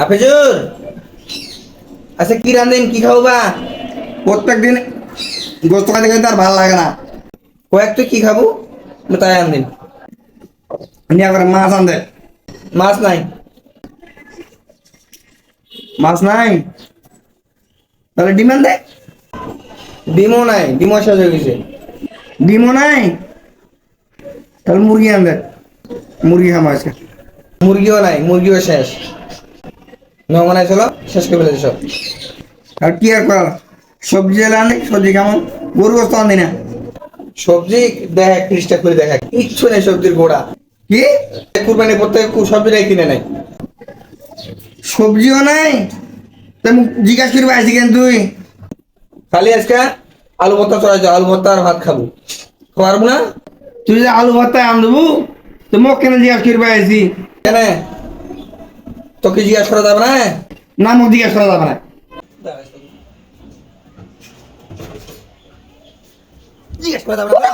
আফেজুর, আচ্ছা কি রান্ধেন, কি খাবো বা? প্রত্যেক দিন গোস্ত খাইতে খাইতে আর ভালো লাগে না। কয়েক তুই কি খাবো? তাই আনদিন। নিয়ে করে মাছ আনতে। মাছ নাই? মাছ নাই, তাহলে ডিম আনতে। ডিমও নাই, ডিমও শেষ হয়ে গেছে। ডিমও নাই, তাহলে মুরগি আনতে। মুরগি খাবো আজকে। মুরগিও নাই, মুরগিও শেষ। মেহমান আইছিল, শেষ করে ফেলেছে সব। আর কি আর করার, সবজি এলে আনি, সবজি কেমন গরু গোস্ত আনি না। সবজি দেখা, ত্রিশটা করে দেখা, কিচ্ছু নেই সবজির গোড়া। কি কুরবানি করতে সবজিটাই কিনে নেই। সবজিও নাই, তেমন জিজ্ঞাসা করবি আসি কেন তুই? খালি আজকে আলু ভর্তা চড়াইছো, আলু ভর্তা আর ভাত খাবো, খাওয়ারবো না। তুই যে আলু ভর্তায় আন দেবো, তো মোক কেন জিজ্ঞাসা করবি আসি? কেন তোকে জিজ্ঞাসা করা যাবে না? না, মোক জিজ্ঞাসা করা যাবে না। জিজ্ঞাসা করা যাবে না।